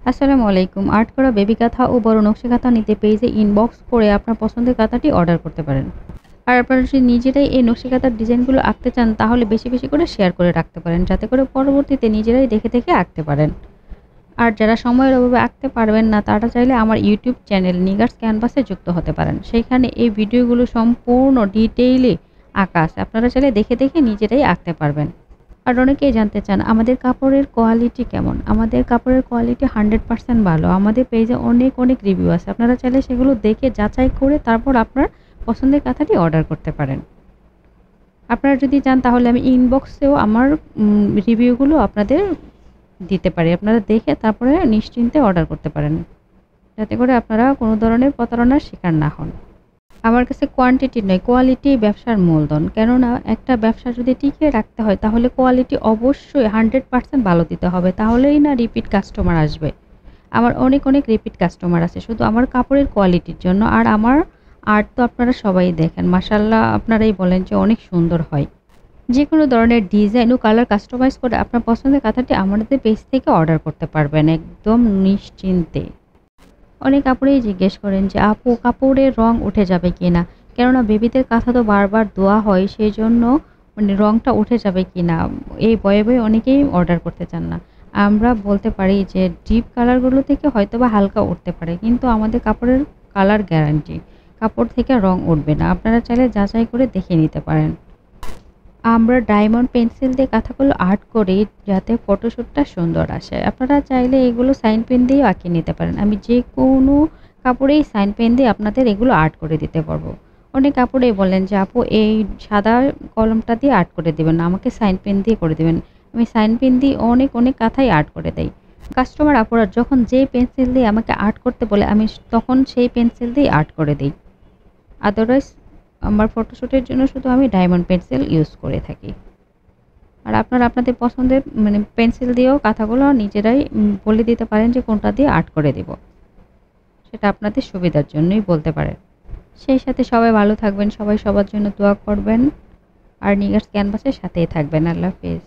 আসসালামু আলাইকুম। আর্ট করা বেবি কাঁথা ও বড় নকশি কাঁথা নিতে পেজে ইনবক্স করে আপনার পছন্দের কাঁথাটি অর্ডার করতে পারেন। আর আপনারা যদি নিজেরাই এই নকশি কাঁথার ডিজাইনগুলো আঁকতে চান তাহলে বেশি বেশি করে শেয়ার করে রাখতে পারেন, যাতে করে পরবর্তীতে নিজেরাই দেখে দেখে আঁকতে পারেন। আর যারা সময়ের অভাবে আঁকতে পারবেন না তারা চাইলে আমার ইউটিউব চ্যানেল নিগার্স ক্যানভাসে যুক্ত হতে পারেন। সেইখানে এই ভিডিওগুলো সম্পূর্ণ ডিটেইলে আঁকা আছে, আপনারা চাইলে দেখে দেখে নিজেরাই আঁকতে পারবেন। আর অনেকেই জানতে চান আমাদের কাপড়ের কোয়ালিটি কেমন। আমাদের কাপড়ের কোয়ালিটি 100% ভালো। আমাদের পেজে অনেক অনেক রিভিউ আছে, আপনারা চাইলে সেগুলো দেখে যাচাই করে তারপর আপনার পছন্দের কাঁথাটি অর্ডার করতে পারেন। আপনারা যদি চান তাহলে আমি ইনবক্সেও আমার রিভিউগুলো আপনাদের দিতে পারি, আপনারা দেখে তারপরে নিশ্চিন্তে অর্ডার করতে পারেন, যাতে করে আপনারা কোনো ধরনের প্রতারণার শিকার না হন। আমার কাছে কোয়ান্টিটি নয়, কোয়ালিটি ব্যবসার মূলধন। কেননা একটা ব্যবসা যদি টিকিয়ে রাখতে হয় তাহলে কোয়ালিটি অবশ্যই 100% ভালো দিতে হবে, তাহলেই না রিপিট কাস্টমার আসবে। আমার অনেক অনেক রিপিট কাস্টমার আছে শুধু আমার কাপড়ের কোয়ালিটির জন্য। আর আমার আর্ট তো আপনারা সবাই দেখেন, মাশাআল্লাহ আপনারাই বলেন যে অনেক সুন্দর হয়। যে কোনো ধরনের ডিজাইন ও কালার কাস্টমাইজ করে আপনার পছন্দের কাঁথাটি আমাদের পেজ থেকে অর্ডার করতে পারবেন একদম নিশ্চিন্তে। অনেক কাপড়েই জিজ্ঞেস করেন যে আপু কাপড়ের রং উঠে যাবে কি না, কেননা বেবিদের কাঁথা তো বারবার ধোয়া হয়, সেই জন্য রংটা উঠে যাবে কি না এই ভয়ে ভয়ে অনেকেই অর্ডার করতে চান না। আমরা বলতে পারি যে ডিপ কালারগুলো থেকে হয়তো বা হালকা উঠতে পারে, কিন্তু আমাদের কাপড়ের কালার গ্যারান্টি, কাপড় থেকে রং উঠবে না। আপনারা চাইলে যাচাই করে দেখে নিতে পারেন। আমরা ডায়মন্ড পেন্সিল দিয়ে কাঁথাগুলো আর্ট করি যাতে ফটোশ্যুটটা সুন্দর আসে। আপনারা চাইলে এগুলো সাইন পেন দিয়েও আঁকিয়ে নিতে পারেন। আমি যে কোনো কাপড়েই সাইন পেন দিয়ে আপনাদের এগুলো আর্ট করে দিতে পারবো। অনেক কাপড়েই বলেন যে আপু এই সাদা কলমটা দিয়ে আর্ট করে দেবেন না, আমাকে সাইন পেন দিয়ে করে দেবেন। আমি সাইন পেন দিয়ে অনেক অনেক কাঁথাই আর্ট করে দেই। কাস্টমার আপুরা যখন যে পেন্সিল দিয়ে আমাকে আর্ট করতে বলে আমি তখন সেই পেন্সিল দিয়ে আর্ট করে দিই। আদারওয়াইজ আমার ফটোশ্যুটের জন্য শুধু আমি ডায়মন্ড পেন্সিল ইউজ করে থাকি। আর আপনারা আপনাদের পছন্দের পেন্সিল দিয়েও কাঁথাগুলো নিজেরাই বলে দিতে পারেন যে কোনটা দিয়ে আর্ট করে দেব, সেটা আপনাদের সুবিধার জন্যই বলতে পারেন। সেই সাথে সবাই ভালো থাকবেন, সবাই সবার জন্য দোয়া করবেন, আর নিগার্স ক্যানভাসের সাথেই থাকবেন। আল্লাহ হাফেজ।